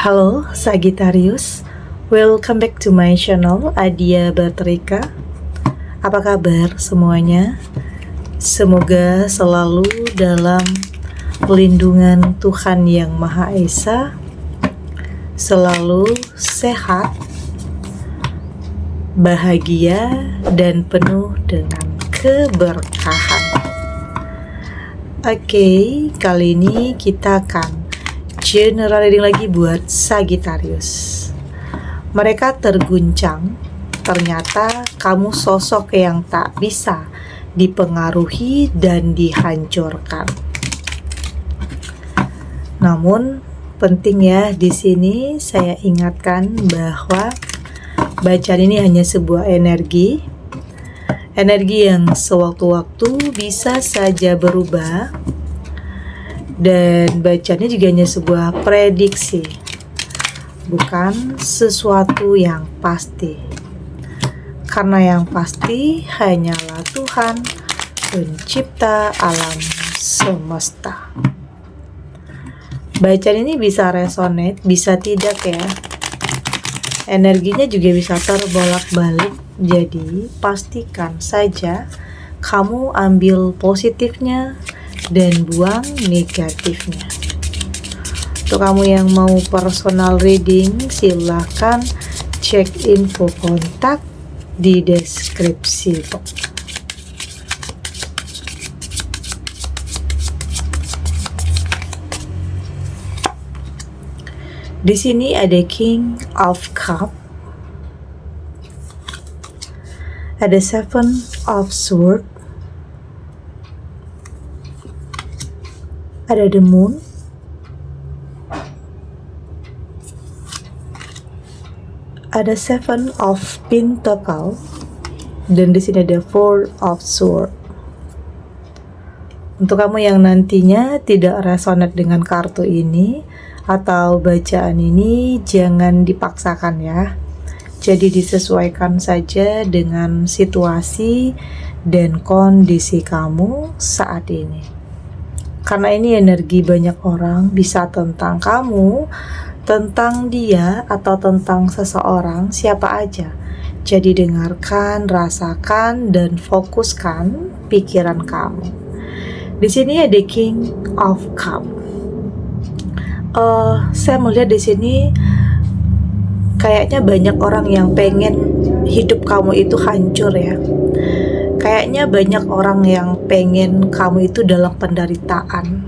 Halo Sagittarius, welcome back to my channel Adia Batrika. Apa kabar semuanya? Semoga selalu dalam lindungan Tuhan Yang Maha Esa, selalu sehat, bahagia, dan penuh dengan keberkahan. Oke, kali ini kita akan general reading lagi buat Sagittarius. Mereka terguncang, ternyata kamu sosok yang tak bisa dipengaruhi dan dihancurkan. Namun penting ya, di sini saya ingatkan bahwa bacaan ini hanya sebuah energi yang sewaktu-waktu bisa saja berubah. Dan bacanya juga hanya sebuah prediksi, bukan sesuatu yang pasti. Karena yang pasti hanyalah Tuhan, pencipta alam semesta. Bacaan ini bisa resonate, bisa tidak ya. Energinya juga bisa terbolak-balik. Jadi pastikan saja kamu ambil positifnya dan buang negatifnya. Untuk kamu yang mau personal reading, silahkan cek info kontak di deskripsi box. Di sini ada King of Cup, ada Seven of Swords, ada The Moon, ada Seven of Pentacles, dan di sini ada Four of Swords. Untuk kamu yang nantinya tidak resonate dengan kartu ini atau bacaan ini, jangan dipaksakan ya. Jadi disesuaikan saja dengan situasi dan kondisi kamu saat ini. Karena ini energi banyak orang, bisa tentang kamu, tentang dia, atau tentang seseorang, siapa aja. Jadi dengarkan, rasakan, dan fokuskan pikiran kamu. Di sini ada King of Cup. Saya melihat di sini kayaknya banyak orang yang pengen hidup kamu itu hancur ya. Kayaknya banyak orang yang pengen kamu itu dalam penderitaan.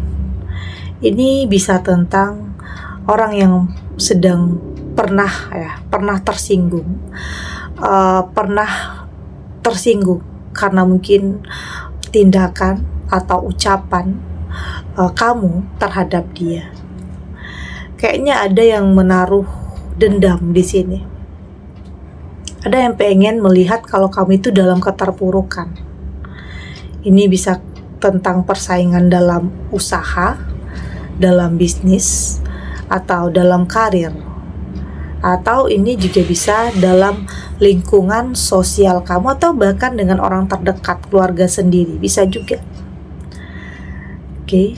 Ini bisa tentang orang yang sedang pernah tersinggung, karena mungkin tindakan atau ucapan kamu terhadap dia. Kayaknya ada yang menaruh dendam di sini. Ada yang pengen melihat kalau kamu itu dalam keterpurukan. Ini bisa tentang persaingan dalam usaha, dalam bisnis, atau dalam karir. Atau ini juga bisa dalam lingkungan sosial kamu, atau bahkan dengan orang terdekat, keluarga sendiri, bisa juga. Oke.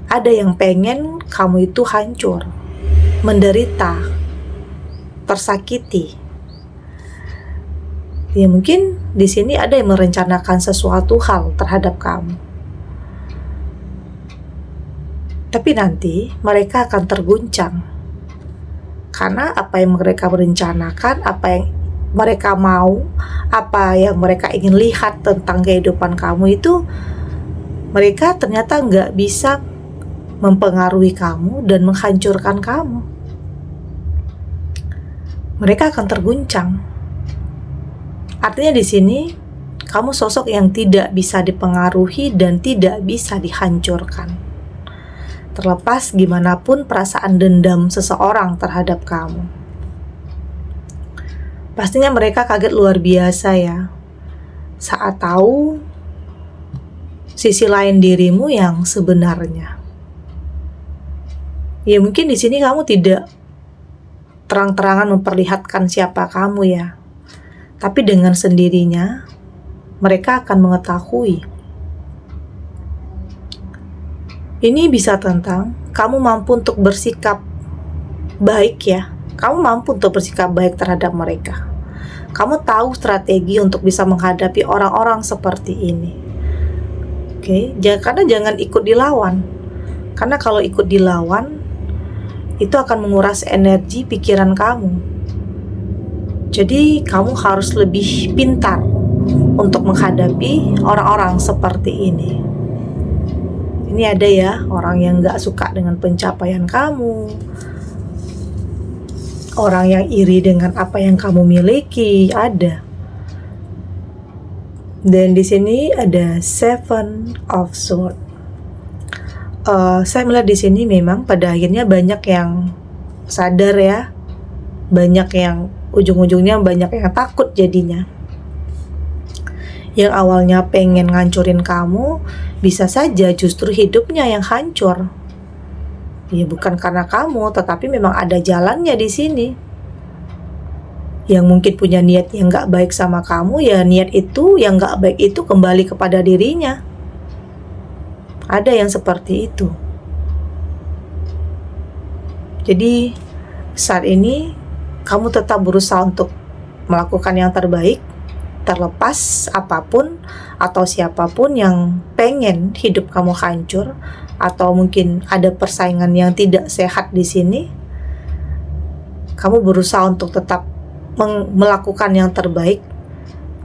Ada yang pengen kamu itu hancur, menderita, tersakiti. Ya mungkin di sini ada yang merencanakan sesuatu hal terhadap kamu. Tapi nanti mereka akan terguncang. Karena apa yang mereka merencanakan, apa yang mereka mau, apa yang mereka ingin lihat tentang kehidupan kamu itu, mereka ternyata nggak bisa mempengaruhi kamu dan menghancurkan kamu. Mereka akan terguncang. Artinya di sini kamu sosok yang tidak bisa dipengaruhi dan tidak bisa dihancurkan. Terlepas gimana pun perasaan dendam seseorang terhadap kamu. Pastinya mereka kaget luar biasa ya, saat tahu sisi lain dirimu yang sebenarnya. Ya mungkin di sini kamu tidak terang-terangan memperlihatkan siapa kamu ya. Tapi dengan sendirinya mereka akan mengetahui. Ini bisa tentang kamu mampu untuk bersikap baik ya, kamu mampu untuk bersikap baik terhadap mereka. Kamu tahu strategi untuk bisa menghadapi orang-orang seperti ini. Oke, karena jangan ikut dilawan. Karena kalau ikut dilawan, itu akan menguras energi pikiran kamu. Jadi kamu harus lebih pintar untuk menghadapi orang-orang seperti ini. Ini ada ya, orang yang gak suka dengan pencapaian kamu, orang yang iri dengan apa yang kamu miliki, ada. Dan di sini ada Seven of Swords. Saya melihat di sini memang pada akhirnya banyak yang sadar ya, banyak yang ujung-ujungnya banyak yang takut jadinya. Yang awalnya pengen ngancurin kamu, bisa saja justru hidupnya yang hancur. Ya bukan karena kamu, tetapi memang ada jalannya di sini. Yang mungkin punya niat yang gak baik sama kamu, ya niat itu yang gak baik itu kembali kepada dirinya. Ada yang seperti itu. Jadi saat ini kamu tetap berusaha untuk melakukan yang terbaik, terlepas apapun atau siapapun yang pengen hidup kamu hancur, atau mungkin ada persaingan yang tidak sehat di sini. Kamu berusaha untuk tetap melakukan yang terbaik,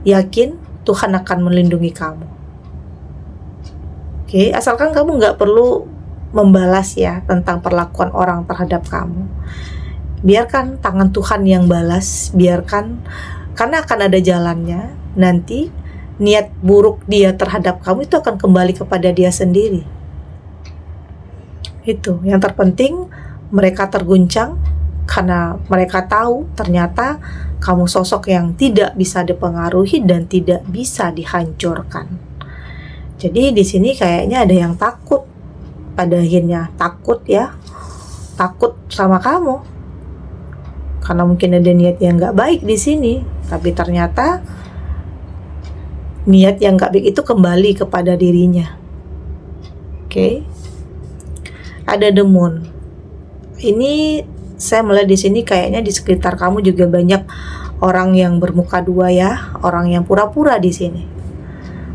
yakin Tuhan akan melindungi kamu. Oke, asalkan kamu nggak perlu membalas ya tentang perlakuan orang terhadap kamu. Biarkan tangan Tuhan yang balas, biarkan, karena akan ada jalannya. Nanti niat buruk dia terhadap kamu itu akan kembali kepada dia sendiri. Itu yang terpenting, mereka terguncang karena mereka tahu ternyata kamu sosok yang tidak bisa dipengaruhi dan tidak bisa dihancurkan. Jadi di sini kayaknya ada yang takut, pada akhirnya takut ya, takut sama kamu karena mungkin ada niat yang nggak baik di sini, tapi ternyata niat yang gak baik itu kembali kepada dirinya. Oke. Ada The Moon. Ini saya melihat di sini kayaknya di sekitar kamu juga banyak orang yang bermuka dua ya, orang yang pura-pura di sini.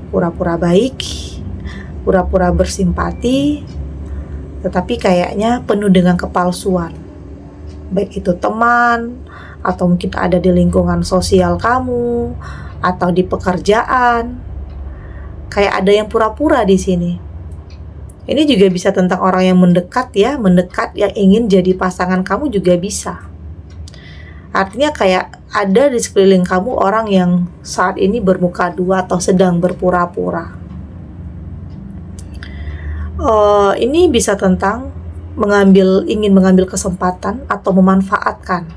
Pura-pura baik, pura-pura bersimpati, tetapi kayaknya penuh dengan kepalsuan. Baik itu teman, atau mungkin ada di lingkungan sosial kamu, atau di pekerjaan. Kayak ada yang pura-pura di sini. Ini juga bisa tentang orang yang mendekat ya, mendekat yang ingin jadi pasangan kamu juga bisa. Artinya kayak ada di sekeliling kamu orang yang saat ini bermuka dua atau sedang berpura-pura. Ini bisa tentang ingin mengambil kesempatan atau memanfaatkan.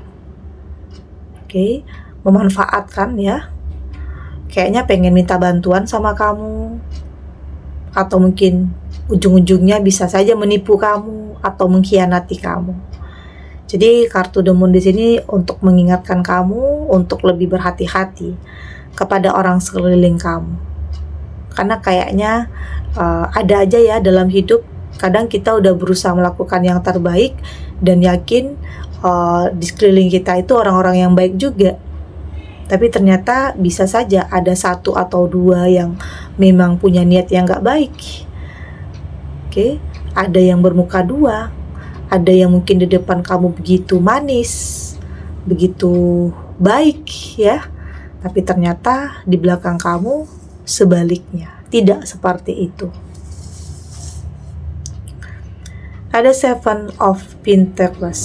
Oke, memanfaatkan ya. Kayaknya pengen minta bantuan sama kamu, atau mungkin ujung-ujungnya bisa saja menipu kamu atau mengkhianati kamu. Jadi kartu The Moon di sini untuk mengingatkan kamu untuk lebih berhati-hati kepada orang sekeliling kamu. Karena kayaknya ada aja ya dalam hidup, kadang kita udah berusaha melakukan yang terbaik dan yakin di sekeliling kita itu orang-orang yang baik juga. Tapi ternyata bisa saja ada satu atau dua yang memang punya niat yang gak baik. Oke, ada yang bermuka dua, ada yang mungkin di depan kamu begitu manis, begitu baik ya, tapi ternyata di belakang kamu sebaliknya, tidak seperti itu. Ada Seven of Pentacles.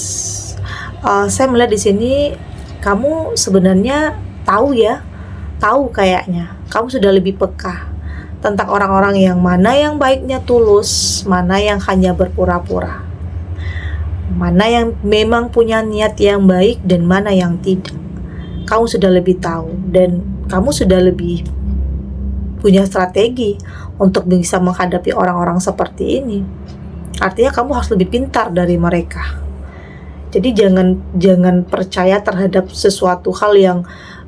Saya melihat di sini kamu sebenarnya tahu kayaknya kamu sudah lebih peka tentang orang-orang yang mana yang baiknya tulus, mana yang hanya berpura-pura, mana yang memang punya niat yang baik dan mana yang tidak. Kamu sudah lebih tahu dan kamu sudah lebih punya strategi untuk bisa menghadapi orang-orang seperti ini. Artinya kamu harus lebih pintar dari mereka. Jadi jangan percaya terhadap sesuatu hal yang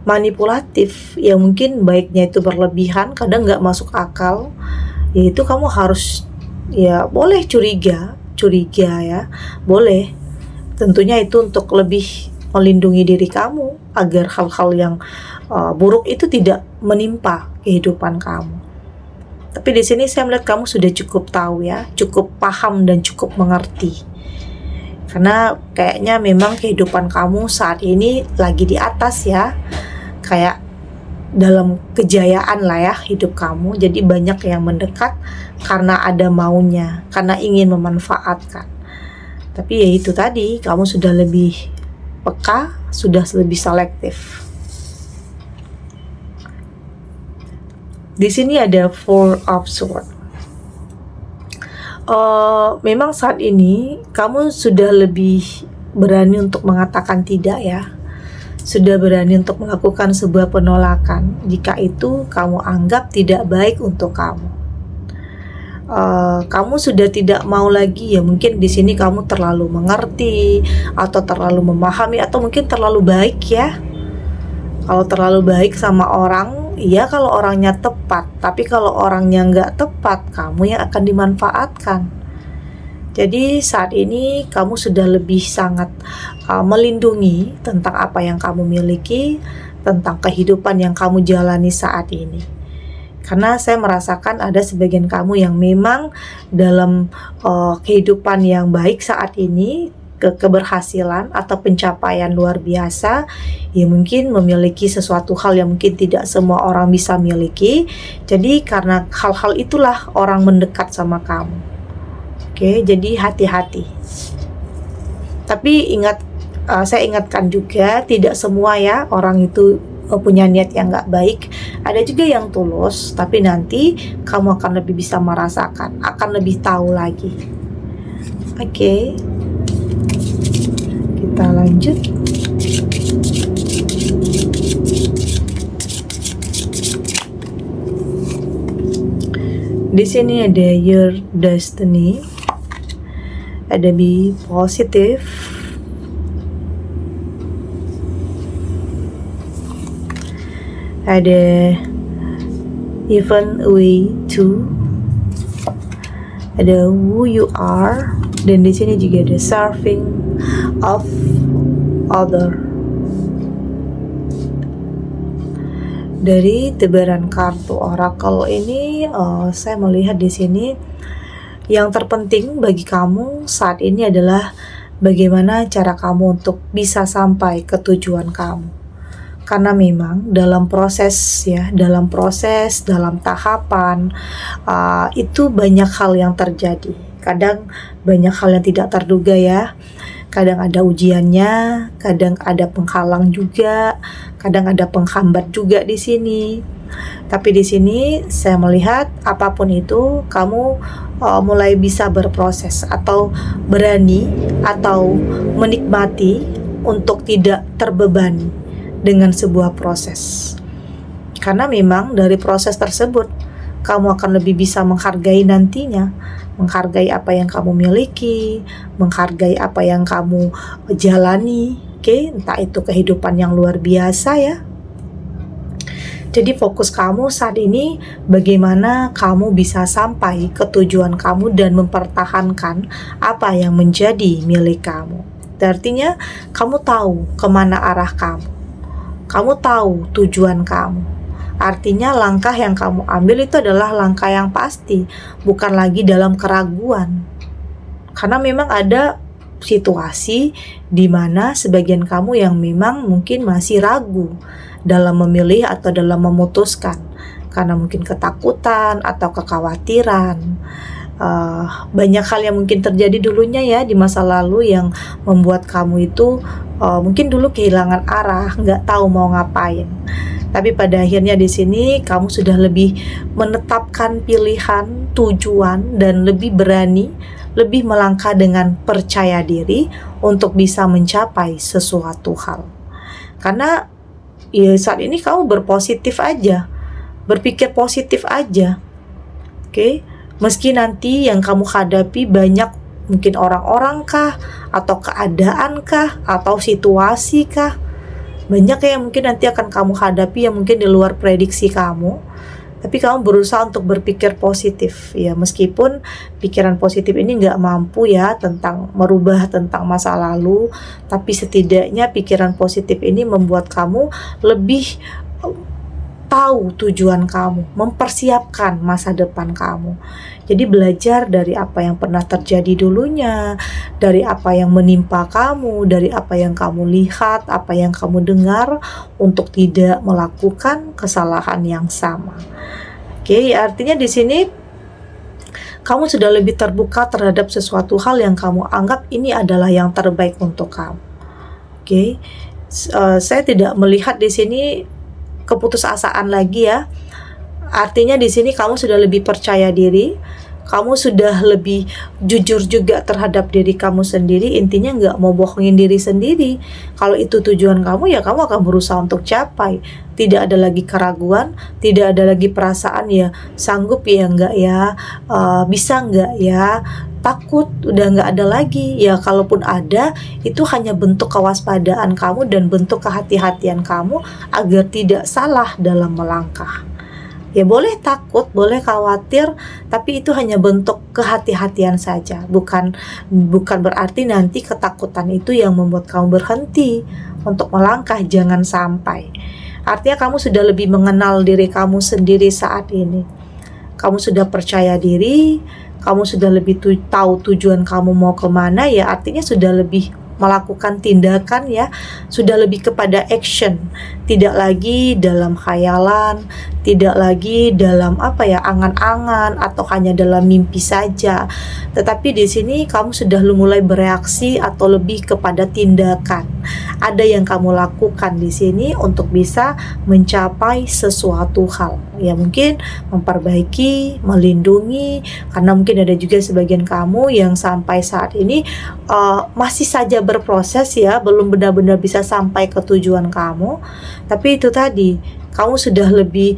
manipulatif, yang mungkin baiknya itu berlebihan, kadang nggak masuk akal. Yaitu kamu harus ya boleh curiga ya, boleh. tentunya itu untuk lebih melindungi diri kamu agar hal-hal yang buruk itu tidak menimpa kehidupan kamu. Tapi di sini saya melihat kamu sudah cukup tahu ya, cukup paham dan cukup mengerti. Karena kayaknya memang kehidupan kamu saat ini lagi di atas ya, kayak dalam kejayaan lah ya hidup kamu. Jadi banyak yang mendekat karena ada maunya, karena ingin memanfaatkan. Tapi ya itu tadi, kamu sudah lebih peka, sudah lebih selektif. Di sini ada Four of Swords. Memang saat ini kamu sudah lebih berani untuk mengatakan tidak ya. Sudah berani untuk melakukan sebuah penolakan jika itu kamu anggap tidak baik untuk kamu. Kamu sudah tidak mau lagi ya, mungkin di sini kamu terlalu mengerti atau terlalu memahami atau mungkin terlalu baik ya. Kalau terlalu baik sama orang, iya kalau orangnya tepat, tapi kalau orangnya nggak tepat, kamu yang akan dimanfaatkan. Jadi saat ini kamu sudah lebih sangat melindungi tentang apa yang kamu miliki, tentang kehidupan yang kamu jalani saat ini. Karena saya merasakan ada sebagian kamu yang memang dalam kehidupan yang baik saat ini, keberhasilan atau pencapaian luar biasa, ya mungkin memiliki sesuatu hal yang mungkin tidak semua orang bisa miliki. Jadi karena hal-hal itulah orang mendekat sama kamu. Oke, jadi hati-hati. Tapi ingat, saya ingatkan juga tidak semua ya orang itu punya niat yang gak baik. Ada juga yang tulus, tapi nanti kamu akan lebih bisa merasakan, akan lebih tahu lagi. Oke, kita lanjut. Di sini ada Your Destiny, ada Be Positive, ada Even Way To, ada Who You Are, dan di sini juga ada Serving of Other. Dari tebaran kartu oracle ini, saya melihat di sini yang terpenting bagi kamu saat ini adalah bagaimana cara kamu untuk bisa sampai ke tujuan kamu. Karena memang dalam proses, dalam tahapan, itu banyak hal yang terjadi. Kadang banyak hal yang tidak terduga ya. Kadang ada ujiannya, kadang ada penghalang juga, kadang ada penghambat juga di sini. Tapi di sini saya melihat apapun itu kamu mulai bisa berproses atau berani atau menikmati untuk tidak terbebani dengan sebuah proses. Karena memang dari proses tersebut kamu akan lebih bisa menghargai nantinya, menghargai apa yang kamu miliki, menghargai apa yang kamu jalani, entah itu kehidupan yang luar biasa ya. Jadi fokus kamu saat ini bagaimana kamu bisa sampai ke tujuan kamu dan mempertahankan apa yang menjadi milik kamu. Artinya kamu tahu kemana arah kamu, kamu tahu tujuan kamu. Artinya langkah yang kamu ambil itu adalah langkah yang pasti, bukan lagi dalam keraguan. Karena memang ada situasi di mana sebagian kamu yang memang mungkin masih ragu dalam memilih atau dalam memutuskan, karena mungkin ketakutan atau kekhawatiran. Banyak hal yang mungkin terjadi dulunya ya di masa lalu yang membuat kamu itu mungkin dulu kehilangan arah, nggak tahu mau ngapain. Tapi pada akhirnya di sini kamu sudah lebih menetapkan pilihan, tujuan, dan lebih berani, lebih melangkah dengan percaya diri untuk bisa mencapai sesuatu hal. Karena ya saat ini kamu berpositif aja, berpikir positif aja. Oke? Meski nanti yang kamu hadapi banyak mungkin orang-orang kah, atau keadaan kah, atau situasi kah, banyak yang mungkin nanti akan kamu hadapi yang mungkin di luar prediksi kamu. tapi kamu berusaha untuk berpikir positif ya, meskipun pikiran positif ini nggak mampu ya tentang merubah tentang masa lalu, tapi setidaknya pikiran positif ini membuat kamu lebih tahu tujuan kamu, mempersiapkan masa depan kamu. Jadi belajar dari apa yang pernah terjadi dulunya, dari apa yang menimpa kamu, dari apa yang kamu lihat, apa yang kamu dengar, untuk tidak melakukan kesalahan yang sama. Oke, artinya di sini kamu sudah lebih terbuka terhadap sesuatu hal yang kamu anggap ini adalah yang terbaik untuk kamu. Oke, saya tidak melihat di sini keputusasaan lagi ya. Artinya di sini kamu sudah lebih percaya diri, kamu sudah lebih jujur juga terhadap diri kamu sendiri. Intinya nggak mau bohongin diri sendiri. Kalau itu tujuan kamu ya kamu akan berusaha untuk capai. Tidak ada lagi keraguan, tidak ada lagi perasaan ya sanggup ya nggak ya, bisa nggak ya, takut, udah nggak ada lagi. Ya kalaupun ada, itu hanya bentuk kewaspadaan kamu dan bentuk kehati-hatian kamu agar tidak salah dalam melangkah. Ya boleh takut, boleh khawatir, tapi itu hanya bentuk kehati-hatian saja. Bukan berarti nanti ketakutan itu yang membuat kamu berhenti untuk melangkah, jangan sampai. Artinya kamu sudah lebih mengenal diri kamu sendiri saat ini. Kamu sudah percaya diri, kamu sudah lebih tahu tujuan kamu mau kemana, ya artinya sudah lebih melakukan tindakan ya, sudah lebih kepada action, tidak lagi dalam khayalan, tidak lagi dalam angan-angan atau hanya dalam mimpi saja. Tetapi di sini kamu sudah mulai bereaksi atau lebih kepada tindakan. Ada yang kamu lakukan di sini untuk bisa mencapai sesuatu hal. Ya mungkin memperbaiki, melindungi, karena mungkin ada juga sebagian kamu yang sampai saat ini masih saja berproses ya, belum benar-benar bisa sampai ke tujuan kamu. Tapi itu tadi, kamu sudah lebih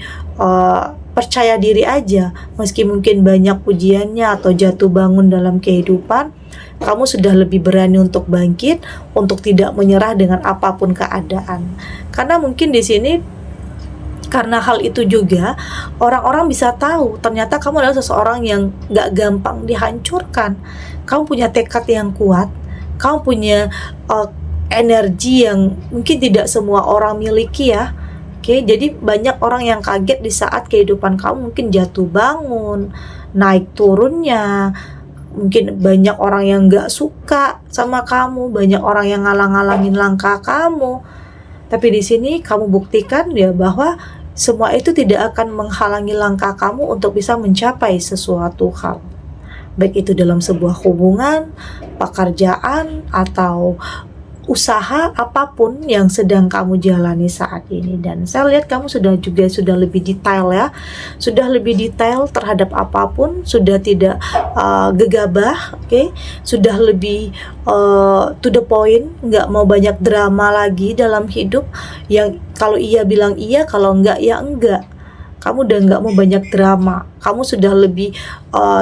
percaya diri aja, meski mungkin banyak ujiannya atau jatuh bangun dalam kehidupan, kamu sudah lebih berani untuk bangkit, untuk tidak menyerah dengan apapun keadaan. Karena mungkin di sini, karena hal itu juga orang-orang bisa tahu ternyata kamu adalah seseorang yang gak gampang dihancurkan. Kamu punya tekad yang kuat, kamu punya energi yang mungkin tidak semua orang miliki ya. Oke, jadi banyak orang yang kaget di saat kehidupan kamu mungkin jatuh bangun, naik turunnya. Mungkin banyak orang yang gak suka sama kamu, banyak orang yang ngalang-ngalangin langkah kamu. Tapi di sini kamu buktikan ya bahwa semua itu tidak akan menghalangi langkah kamu untuk bisa mencapai sesuatu hal. Baik itu dalam sebuah hubungan, pekerjaan, atau usaha apapun yang sedang kamu jalani saat ini. Dan saya lihat kamu sudah lebih detail ya, sudah lebih detail terhadap apapun, sudah tidak gegabah, oke? Sudah lebih to the point, nggak mau banyak drama lagi dalam hidup, yang kalau iya bilang iya, kalau enggak ya enggak. Kamu udah nggak mau banyak drama, kamu sudah lebih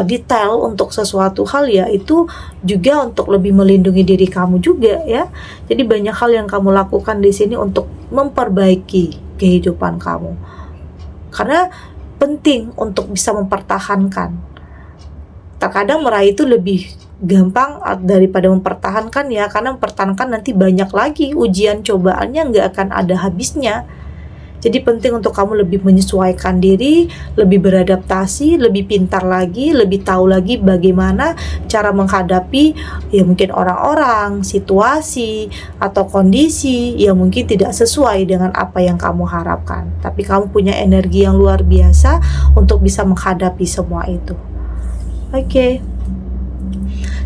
detail untuk sesuatu hal, ya itu juga untuk lebih melindungi diri kamu juga ya. Jadi banyak hal yang kamu lakukan di sini untuk memperbaiki kehidupan kamu, karena penting untuk bisa mempertahankan. Terkadang meraih itu lebih gampang daripada mempertahankan ya, karena mempertahankan nanti banyak lagi ujian cobaannya, nggak akan ada habisnya. Jadi penting untuk kamu lebih menyesuaikan diri, lebih beradaptasi, lebih pintar lagi, lebih tahu lagi bagaimana cara menghadapi ya mungkin orang-orang, situasi, atau kondisi yang mungkin tidak sesuai dengan apa yang kamu harapkan. Tapi kamu punya energi yang luar biasa untuk bisa menghadapi semua itu. Oke.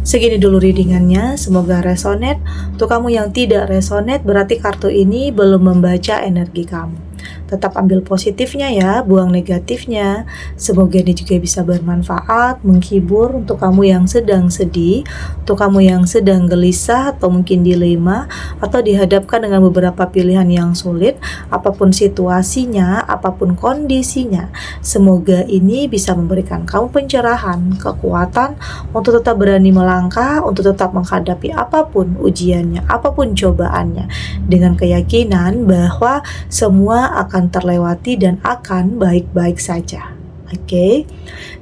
Segini dulu readingannya, semoga resonate. Untuk kamu yang tidak resonate, berarti kartu ini belum membaca energi kamu. Tetap ambil positifnya ya, buang negatifnya. Semoga ini juga bisa bermanfaat, menghibur untuk kamu yang sedang sedih, untuk kamu yang sedang gelisah atau mungkin dilema, atau dihadapkan dengan beberapa pilihan yang sulit. Apapun situasinya, apapun kondisinya, semoga ini bisa memberikan kamu pencerahan, kekuatan untuk tetap berani melangkah, untuk tetap menghadapi apapun ujiannya, apapun cobaannya, dengan keyakinan bahwa semua semuanya akan terlewati dan akan baik-baik saja. Oke,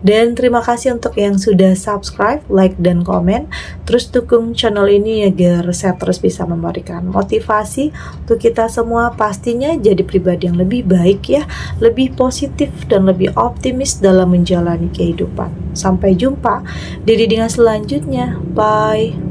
dan terima kasih untuk yang sudah subscribe, like, dan komen. Terus dukung channel ini agar saya terus bisa memberikan motivasi untuk kita semua pastinya jadi pribadi yang lebih baik ya, lebih positif dan lebih optimis dalam menjalani kehidupan. Sampai jumpa di readingan selanjutnya. Bye.